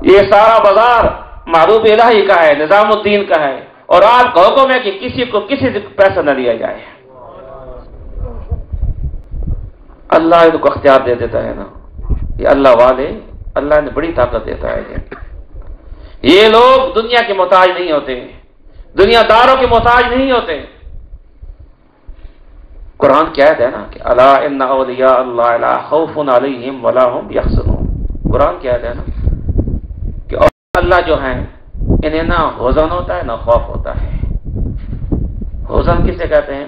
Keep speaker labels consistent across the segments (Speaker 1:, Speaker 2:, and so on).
Speaker 1: یہ سارا بازار محبوب الہی کا ہے، نظام الدین کا ہے، اور آپ کا حکم ہے کہ کسی کو کسی سے پیسہ نہ لیا جائے۔ اللہ ان کو اختیار دے دیتا ہے نا، یہ اللہ والے، اللہ نے بڑی طاقت دیتا ہے۔ یہ لوگ دنیا کے محتاج نہیں ہوتے، دنیا داروں کے محتاج نہیں ہوتے۔ قرآن کی آیت ہے نا کہ الا ان اولیاء اللہ لا خوف علیہم ولا هم یحزنون، قرآن کی آیت ہے نا کہ اللہ جو ہیں انہیں نہ حزن ہوتا ہے نہ خوف ہوتا ہے۔ حزن کسے کہتے ہیں؟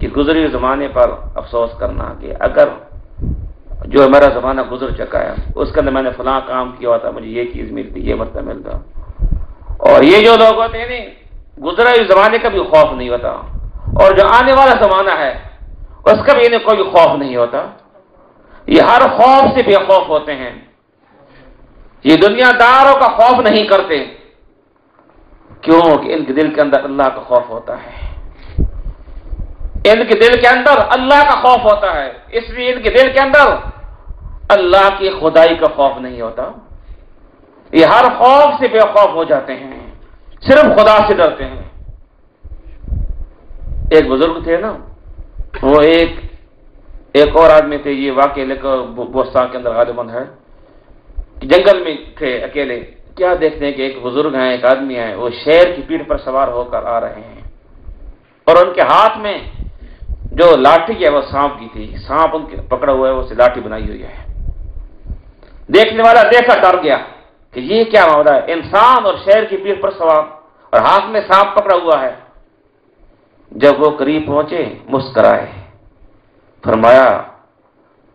Speaker 1: کہ گزرے زمانے پر افسوس کرنا کہ اگر جو میرا زمانہ گزر چکا ہے اس کے اندر میں نے فلاں کام کیا ہوتا مجھے یہ چیز ملتی، یہ مطلب ملتا۔ اور یہ جو لوگ ہوتے ہیں گزرے ہوئے زمانے کا بھی خوف نہیں ہوتا، اور جو آنے والا زمانہ ہے اس کا بھی انہیں کوئی خوف نہیں ہوتا۔ یہ ہر خوف سے بے خوف ہوتے ہیں، یہ دنیا داروں کا خوف نہیں کرتے، کیوں کہ ان کے دل کے اندر اللہ کا خوف ہوتا ہے، ان کے دل کے اندر اللہ کا خوف ہوتا ہے، اس لیے ان کے دل کے اندر اللہ کی خدائی کا خوف نہیں ہوتا۔ یہ ہر خوف سے بے خوف ہو جاتے ہیں، صرف خدا سے ڈرتے ہیں۔ ایک بزرگ تھے نا، وہ ایک اور آدمی تھے، یہ واقعہ لکھا بوستان کے اندر غالباً ہے، جنگل میں تھے اکیلے، کیا دیکھتے ہیں کہ ایک بزرگ ہیں، ایک آدمی ہے، وہ شیر کی پیٹھ پر سوار ہو کر آ رہے ہیں، اور ان کے ہاتھ میں جو لاٹھی ہے وہ سانپ کی تھی، سانپ ان کے پکڑا ہوا ہے، وہ لاٹھی بنائی ہوئی ہے۔ دیکھنے والا دیکھا ڈر گیا کہ یہ کیا معاملہ ہے، انسان اور شیر کی پیٹھ پر سوار اور ہاتھ میں سانپ پکڑا ہوا ہے۔ جب وہ قریب پہنچے مسکرائے، فرمایا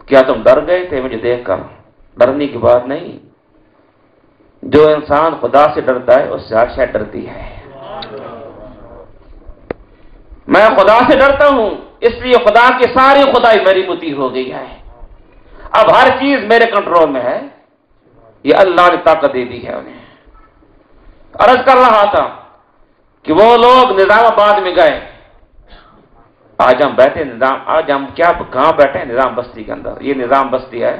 Speaker 1: کیا تم ڈر گئے تھے مجھے دیکھ کر؟ ڈرنے کی بات نہیں، جو انسان خدا سے ڈرتا ہے اس سے ہر شے ڈرتی ہے۔ میں خدا سے ڈرتا ہوں، اس لیے خدا کی ساری خدائی میری مطیع ہو گئی ہے، اب ہر چیز میرے کنٹرول میں ہے، یہ اللہ نے طاقت دے دی ہے انہیں۔ عرض کر رہا تھا کہ وہ لوگ نظام آباد میں گئے، آج ہم بیٹھے آج ہم کہاں بیٹھے ہیں؟ نظام بستی کے اندر، یہ نظام بستی ہے،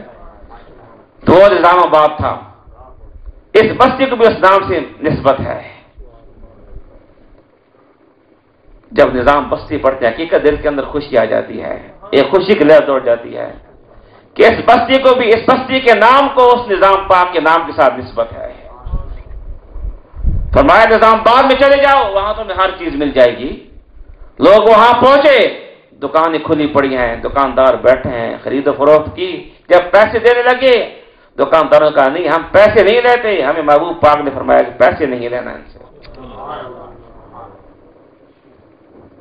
Speaker 1: تو وہ نظام آباد تھا، اس بستی کو بھی اس نام سے نسبت ہے۔ جب نظام بستی پڑھتے ہیں حقیقت دل کے اندر خوشی آ جاتی ہے، ایک خوشی کی لہر دوڑ جاتی ہے کہ اس بستی کو بھی، اس بستی کے نام کو اس نظام پاک کے نام کے ساتھ نسبت ہے۔ فرمایا نظام آباد میں چلے جاؤ، وہاں تمہیں ہر چیز مل جائے گی۔ لوگ وہاں پہنچے، دکانیں کھلی پڑی ہیں، دکاندار بیٹھے ہیں، خرید و فروخت کی۔ جب پیسے دینے لگے دکانداروں کا نہیں، ہم پیسے نہیں لیتے، ہمیں محبوب پاک نے فرمایا کہ پیسے نہیں لینا ان سے۔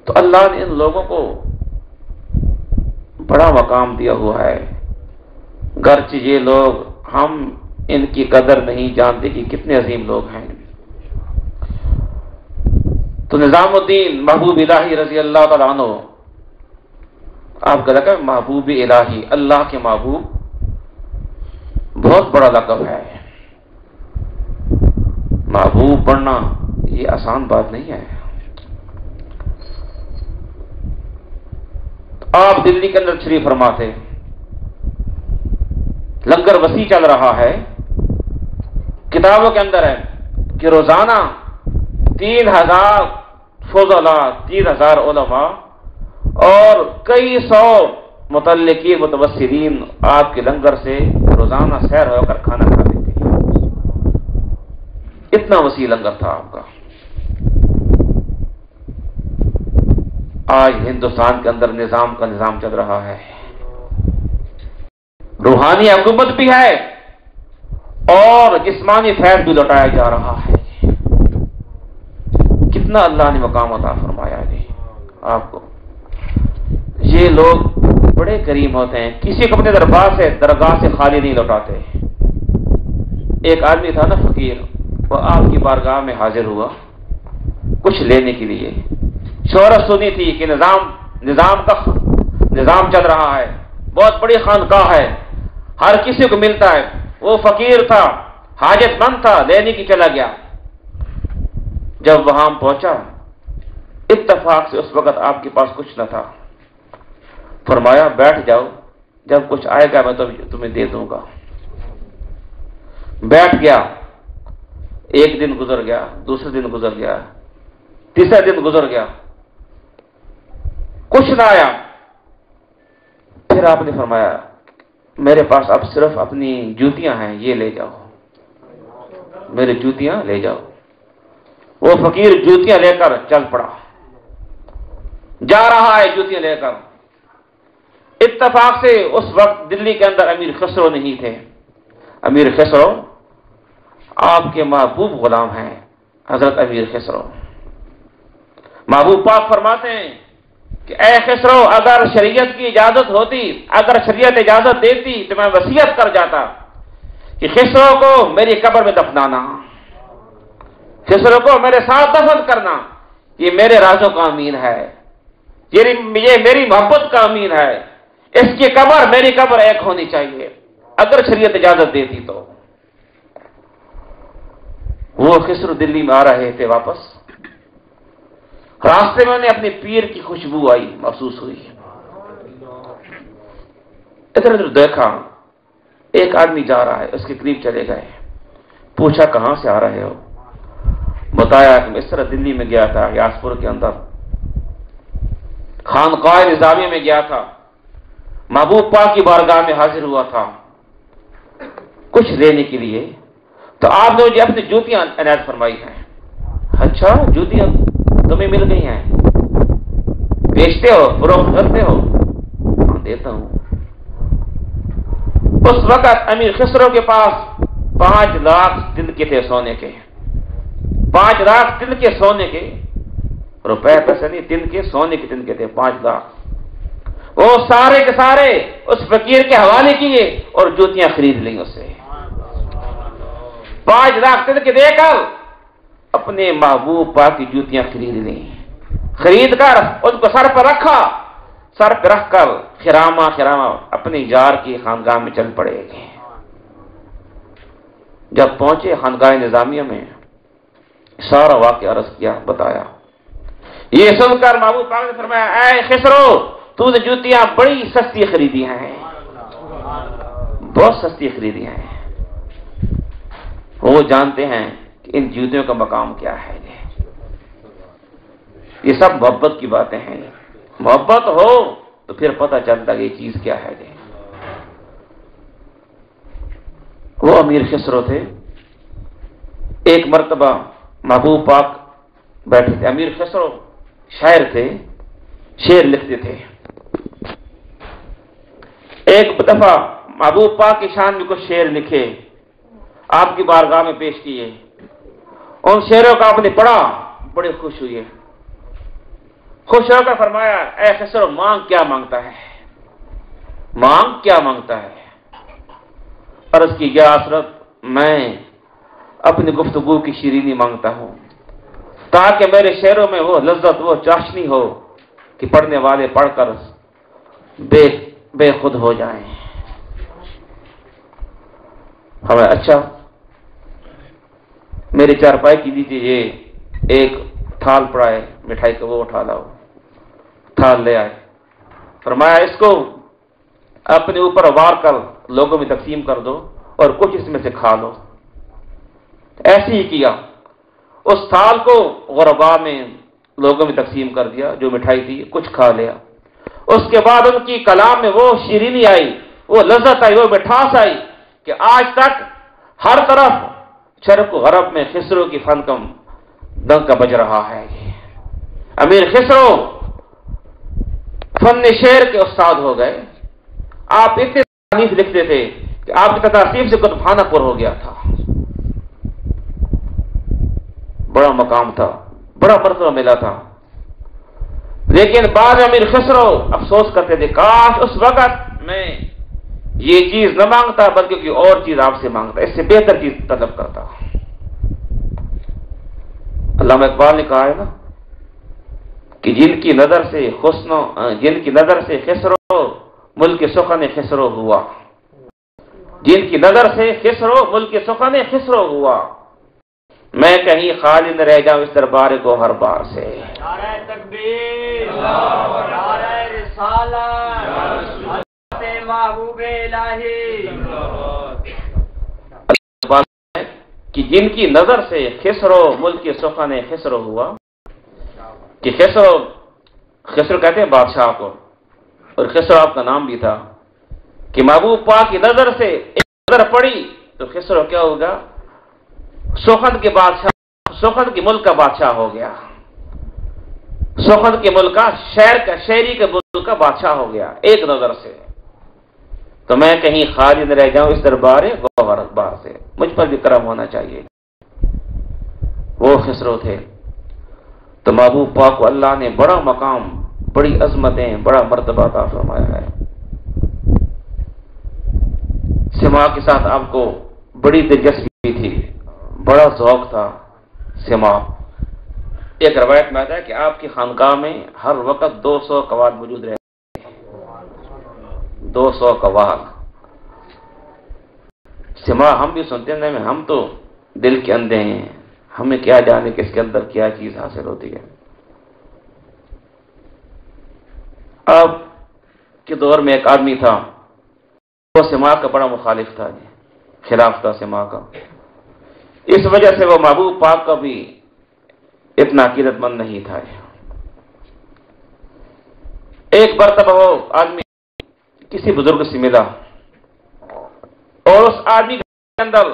Speaker 1: تو اللہ نے ان لوگوں کو بڑا مقام دیا ہوا ہے، گرچہ یہ لوگ ہم ان کی قدر نہیں جانتے کہ کتنے عظیم لوگ ہیں۔ تو نظام الدین محبوب الہی رضی اللہ تعالیٰ عنہ، آپ کا لقب محبوب الہی، اللہ کے محبوب، بہت بڑا لقب ہے۔ محبوب بننا یہ آسان بات نہیں ہے۔ آپ دلی کے اندر تشریف فرما تھے، لنگر وسیع چل رہا ہے، کتابوں کے اندر ہے کہ روزانہ 3000 فضلاء، 3000 علماء اور کئی سو متعلقین متوسلین آپ کے لنگر سے روزانہ سیر ہو کر کھانا کھا لیتے ہیں۔ اتنا وسیع لنگر تھا آپ کا۔ آج ہندوستان کے اندر نظام کا نظام چل رہا ہے، روحانی حکومت بھی ہے اور جسمانی فیض بھی لوٹایا جا رہا ہے۔ کتنا اللہ نے مقام عطا فرمایا ہے آپ کو۔ یہ لوگ بڑے کریم ہوتے ہیں، کسی کو اپنے درگاہ سے خالی نہیں لوٹاتے۔ ایک آدمی تھا نا فقیر، وہ آپ کی بارگاہ میں حاضر ہوا کچھ لینے کے لیے، شہرت سنی تھی کہ نظام چل رہا ہے، بہت بڑی خانقاہ ہے، ہر کسی کو ملتا ہے۔ وہ فقیر تھا، حاجت مند تھا، لینے کی چلا گیا۔ جب وہاں پہنچا، اتفاق سے اس وقت آپ کے پاس کچھ نہ تھا، فرمایا بیٹھ جاؤ، جب کچھ آئے گا میں تمہیں دے دوں گا۔ بیٹھ گیا، ایک دن گزر گیا، دوسرے دن گزر گیا، تیسرا دن گزر گیا، کچھ نہ آیا۔ پھر آپ نے فرمایا میرے پاس اب صرف اپنی جوتیاں ہیں، یہ لے جاؤ، میری جوتیاں لے جاؤ۔ وہ فقیر جوتیاں لے کر چل پڑا، جا رہا ہے جوتیاں لے کر۔ اتفاق سے اس وقت دلی کے اندر امیر خسرو نہیں تھے۔ امیر خسرو آپ کے محبوب غلام ہیں، حضرت امیر خسرو۔ محبوب پاک فرماتے ہیں کہ اے خسرو، اگر شریعت کی اجازت ہوتی، اگر شریعت اجازت دیتی تو میں وصیت کر جاتا کہ خسرو کو میری قبر میں دفنانا، خسرو کو میرے ساتھ دفن کرنا، یہ میرے رازوں کا امین ہے، یہ میری محبت کا امین ہے، اس کی قبر میری قبر ایک ہونی چاہیے اگر شریعت اجازت دیتی تو۔ وہ خسرو دلی میں آ رہے تھے واپس، راستے میں انہیں اپنے پیر کی خوشبو آئی، محسوس ہوئی۔ ادھر ادھر دیکھا، ایک آدمی جا رہا ہے، اس کے قریب چلے گئے، پوچھا کہاں سے آ رہے ہو؟ بتایا کہ میں اس طرح دلی میں گیا تھا، یاسپور کے اندر خانقاہ نظامیہ میں گیا تھا، محبوب پاک کی بارگاہ میں حاضر ہوا تھا کچھ لینے کے لیے، تو آپ نے مجھے اپنی جوتیاں عنایت فرمائی ہیں۔ اچھا، جوتیاں تمہیں مل گئی ہیں، بیچتے ہو، فروخت کرتے ہو؟ ہاں دیتا ہوں۔ اس وقت امیر خسرو کے پاس 5 لاکھ دل کے تھے سونے کے، 5 لاکھ دل کے سونے کے، روپے پیسے نہیں، دن کے سونے کے دن کے تھے 5 لاکھ۔ وہ سارے کے سارے اس فقیر کے حوالے کیے اور جوتیاں خرید لیں اس سے۔ 5 لاکھ دن کے دے کر اپنے محبوب پاک کی جوتیاں خرید لیں، خرید کر ان کو سر پر رکھا، سر پہ رکھ کر خرامہ اپنے یار کی خانقاہ میں چل پڑے گے۔ جب پہنچے خانقاہ نظامیہ میں، سارا واقعہ عرض کیا، بتایا۔ یہ سن کر محبوب پاک نے فرمایا اے خسرو، تو نے جوتیاں بڑی سستی خریدی ہیں، بہت سستی خریدی ہیں۔ وہ جانتے ہیں کہ ان جوتیوں کا مقام کیا ہے۔ یہ سب محبت کی باتیں ہیں، محبت ہو تو پھر پتہ چلتا ہے یہ چیز کیا ہے۔ وہ امیر خسرو تھے، ایک مرتبہ محبوب پاک بیٹھے تھے، امیر خسرو شاعر تھے، شعر لکھتے تھے۔ ایک دفعہ محبوب پاک کی شان میں کچھ شعر لکھے، آپ کی بارگاہ میں پیش کیے، ان شعروں کا آپ نے پڑھا، بڑے خوش ہوئے، خوش ہو کر فرمایا اے خسرو، مانگ کیا مانگتا ہے، مانگ کیا مانگتا ہے؟ عرض کی یا حضرت، میں اپنی گفتگو کی شیرینی مانگتا ہوں، تاکہ میرے شعروں میں وہ لذت، وہ چاشنی ہو کہ پڑھنے والے پڑھ کر بے خود ہو جائیں۔ ہمیں اچھا، میری چارپائی کی دیجیے، یہ ایک تھال پڑا ہے مٹھائی کا، وہ اٹھا لاؤ۔ تھال لے آئے، فرمایا اس کو اپنے اوپر وار کر لوگوں میں تقسیم کر دو اور کچھ اس میں سے کھا لو۔ ایسے ہی کیا، اس تھال کو غرباء میں لوگوں میں تقسیم کر دیا، جو مٹھائی تھی کچھ کھا لیا۔ اس کے بعد ان کی کلام میں وہ شیرینی آئی، وہ لذت آئی، وہ مٹھاس آئی کہ آج تک ہر طرف شرق و غرب میں خسرو کی فن کا ڈنکا بج رہا ہے۔ امیر خسرو فن شعر کے استاد ہو گئے۔ آپ اتنے تصانیف لکھتے تھے کہ آپ کی تصانیف سے کتب خانہ پر ہو گیا تھا۔ بڑا مقام تھا، بڑا مرتبہ ملا تھا، لیکن بعد میں امیر خسرو افسوس کرتے تھے کاش اس وقت میں یہ چیز نہ مانگتا بلکہ کوئی اور چیز آپ سے مانگتا، اس سے بہتر چیز طلب کرتا۔ علامہ اقبال نے کہا ہے نا کہ جن کی نظر سے خسرو ملک سخن خسرو ہوا، جن کی نظر سے خسرو ملک سخن خسرو ہوا، میں کہیں خالی نہ رہ جاؤں اس دربار کو ہر بار سے۔ نعرہ تکبیر، نعرہ رسالت، محبوب الہی۔ کہ جن کی نظر سے خسرو ملک کے سخن خسرو ہوا، کہ خسرو کہتے ہیں بادشاہ کو، اور خسرو آپ کا نام بھی تھا، کہ محبوب پاک کی نظر سے ایک نظر پڑی تو خسرو کیا ہوگا؟ سخن کے بادشاہ، سخن کے ملک کا بادشاہ ہو گیا، سخن کے ملک کا، شہری کے ملک کا بادشاہ ہو گیا ایک نظر سے۔ تو میں کہیں خالی نہ رہ جاؤں اس دربار گوہر اخبار سے، مجھ پر بھی کرم ہونا چاہیے۔ وہ خسرو تھے۔ تو محبوب پاک کو اللہ نے بڑا مقام، بڑی عظمتیں، بڑا مرتبہ عطا فرمایا ہے۔ سما کے ساتھ آپ کو بڑی دلچسپی تھی، بڑا ذوق تھا سما۔ ایک روایت میں آتا ہے کہ آپ کی خانقاہ میں ہر وقت 200 قواد موجود رہتے، 200 قواد۔ سما ہم بھی سنتے ہیں، ہم تو دل کے اندھے ہیں، ہمیں کیا جانے کہ اس کے اندر کیا چیز حاصل ہوتی ہے۔ اب کے دور میں ایک آدمی تھا، وہ سما کا بڑا مخالف تھا، خلاف تھا سما کا۔ اس وجہ سے وہ محبوب پاک کا بھی اتنا عقیدت مند نہیں تھا۔ ایک مرتبہ وہ آدمی کسی بزرگ سے ملا، اور اس آدمی کے اندر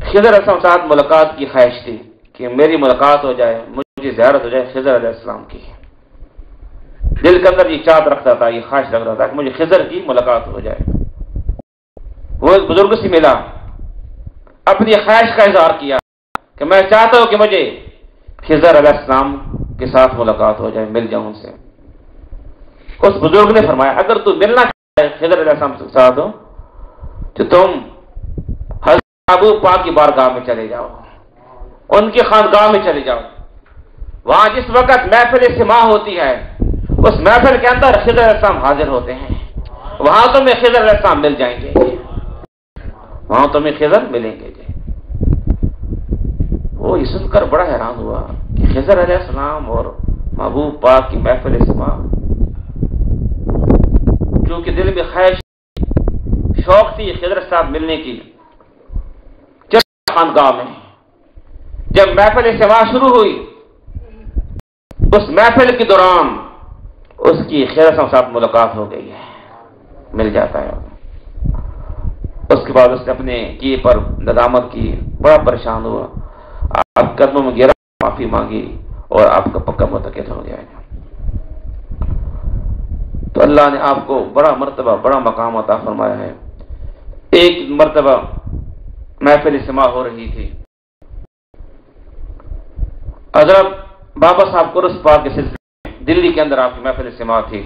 Speaker 1: خضر علیہ السلام کے ساتھ ملاقات کی خواہش تھی کہ میری ملاقات ہو جائے، مجھے زیارت ہو جائے خضر علیہ السلام کی۔ دل کے اندر یہ چاہت رکھتا تھا، یہ خواہش رکھتا تھا کہ مجھے خضر کی ملاقات ہو جائے۔ وہ ایک بزرگ سے ملا، اپنی خواہش کا اظہار کیا کہ میں چاہتا ہوں کہ مجھے خضر علیہ السلام کے ساتھ ملاقات ہو جائے، مل جاؤں ان سے۔ اس بزرگ نے فرمایا اگر تو ملنا چاہتا ہے خضر علیہ السلام کے ساتھ ہو تو تم حضرت محبوب پاک کی بارگاہ میں چلے جاؤ، ان کی خانقاہ میں چلے جاؤ۔ وہاں جس وقت محفل سما ہوتی ہے، اس محفل کے اندر خضر علیہ السلام حاضر ہوتے ہیں، وہاں تمہیں خضر علیہ السلام مل جائیں گے، وہاں تمہیں خضر ملیں گے۔ وہ یہ سن کر بڑا حیران ہوا کہ خضر علیہ السلام اور محبوب پاک کی محفل سما، کیونکہ دل میں خواہش شوق تھی خضر صاحب ملنے کی، خانقاہ میں جب محفل سما شروع ہوئی، اس محفل کے دوران اس کی خضر صاحب ملاقات ہو گئی ہے، مل جاتا ہے۔ اس کے بعد اس نے اپنے کیے پر ندامت کی، بڑا پریشان ہوا، آپ قدموں میں گرا، معافی مانگی اور آپ کا پکا متقد ہو گیا ہے۔ تو اللہ نے آپ کو بڑا مرتبہ، بڑا مقام عطا فرمایا ہے۔ ایک مرتبہ محفل سما ہو رہی تھی، حضرت بابا صاحب قرص پاک کے سلسلے میں دلی کے اندر آپ کی محفل سما تھی۔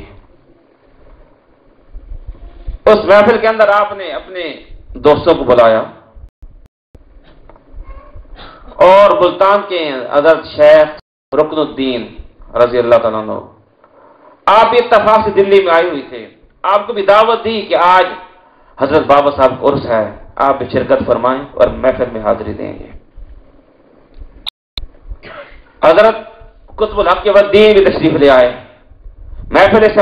Speaker 1: اس محفل کے اندر آپ نے اپنے دوستوں کو بلایا، اور ملتان کے حضرت شیخ رکن الدین رضی اللہ تعالیٰ عنہ، آپ اتفاق سے دلی میں آئے ہوئے تھے، آپ کو بھی دعوت دی کہ آج حضرت بابا صاحب عرس ہے، آپ بھی شرکت فرمائیں اور محفل میں حاضری دیں گے۔ حضرت قطب الحق الدین بھی تشریف لے آئے، محفل سے